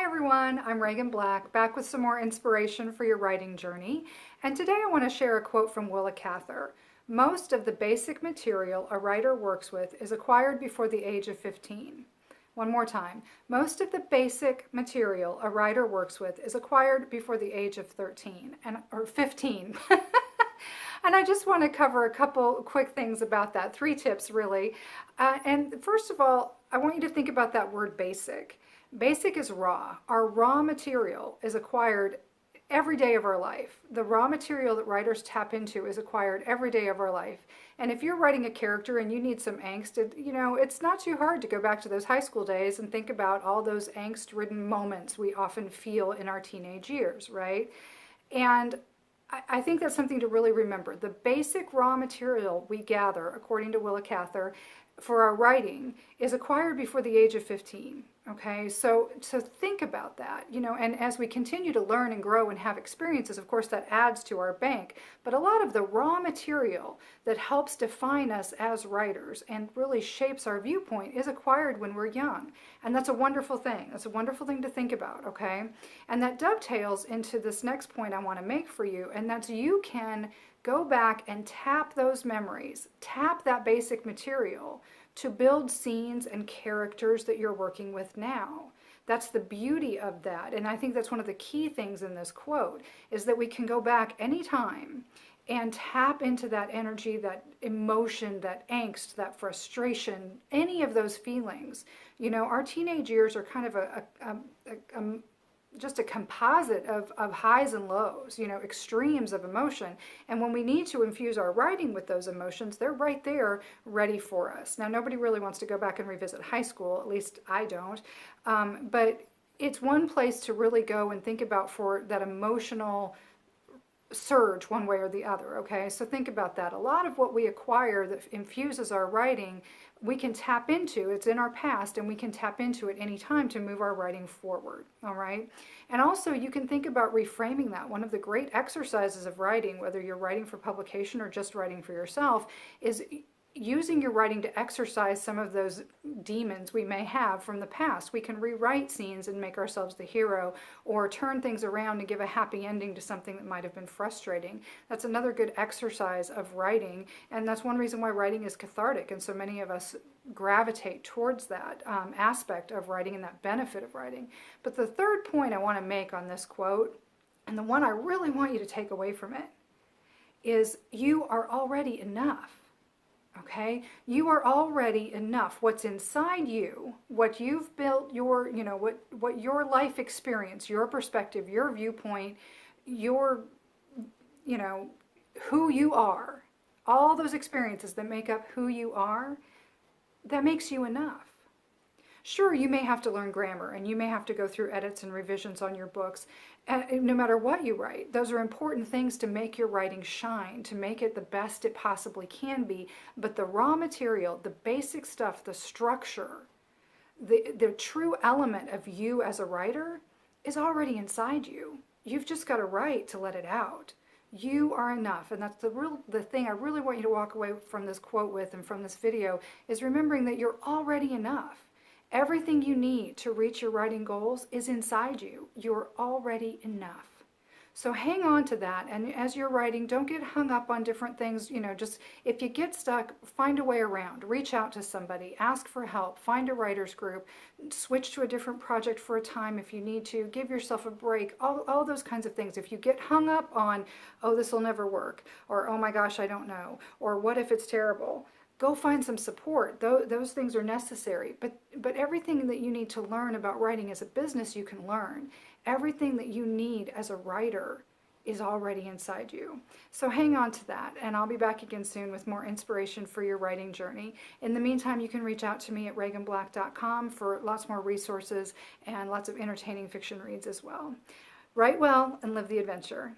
everyone, I'm Reagan Black, back with some more inspiration for your writing journey. And today I want to share a quote from Willa Cather. Most of the basic material a writer works with is acquired before the age of 15. One more time. Most of the basic material a writer works with is acquired before the age of 13 or 15. And I just want to cover a couple quick things about that. 3 tips, really. And first of all, I want you to think about that word basic. Basic is raw. Our raw material is acquired every day of our life. The raw material that writers tap into is acquired every day of our life. And if you're writing a character and you need some angst, it's not too hard to go back to those high school days and think about all those angst-ridden moments we often feel in our teenage years, right? And I think that's something to really remember. The basic raw material we gather, according to Willa Cather, for our writing is acquired before the age of 15. Okay, so think about that, and as we continue to learn and grow and have experiences, of course, that adds to our bank. But a lot of the raw material that helps define us as writers and really shapes our viewpoint is acquired when we're young. And that's a wonderful thing. That's a wonderful thing to think about, okay? And that dovetails into this next point I want to make for you, and that's you can go back and tap those memories, tap that basic material to build scenes and characters that you're working with now. That's the beauty of that. And I think that's one of the key things in this quote, is that we can go back anytime and tap into that energy, that emotion, that angst, that frustration, any of those feelings. Our teenage years are kind of just a composite of highs and lows, extremes of emotion. And when we need to infuse our writing with those emotions, they're right there ready for us. Now, nobody really wants to go back and revisit high school, at least I don't. But it's one place to really go and think about for that emotional surge one way or the other, okay? So think about that. A lot of what we acquire that infuses our writing, we can tap into. It's in our past, and we can tap into it anytime to move our writing forward, all right? And also, you can think about reframing that. One of the great exercises of writing, whether you're writing for publication or just writing for yourself, is using your writing to exercise some of those demons we may have from the past. We can rewrite scenes and make ourselves the hero, or turn things around and give a happy ending to something that might have been frustrating. That's another good exercise of writing, and that's one reason why writing is cathartic, and so many of us gravitate towards that aspect of writing and that benefit of writing. But the third point I want to make on this quote, and the one I really want you to take away from it, is you are already enough. Okay, you are already enough. What's inside you, what you've built, what your life experience, your perspective, your viewpoint, your, who you are, all those experiences that make up who you are, that makes you enough. Sure, you may have to learn grammar, and you may have to go through edits and revisions on your books, no matter what you write. Those are important things to make your writing shine, to make it the best it possibly can be. But the raw material, the basic stuff, the structure, the true element of you as a writer is already inside you. You've just got a right to let it out. You are enough, and that's the thing I really want you to walk away from this quote with and from this video, is remembering that you're already enough. Everything you need to reach your writing goals is inside you. You're already enough. So hang on to that, and as you're writing, don't get hung up on different things. Just if you get stuck, find a way around. Reach out to somebody, ask for help, find a writer's group, switch to a different project for a time if you need to, give yourself a break, all those kinds of things. If you get hung up on, oh, this will never work, or oh my gosh, I don't know, or what if it's terrible, go find some support. Those things are necessary. But everything that you need to learn about writing as a business, you can learn. Everything that you need as a writer is already inside you. So hang on to that, and I'll be back again soon with more inspiration for your writing journey. In the meantime, you can reach out to me at reaganblack.com for lots more resources and lots of entertaining fiction reads as well. Write well and live the adventure.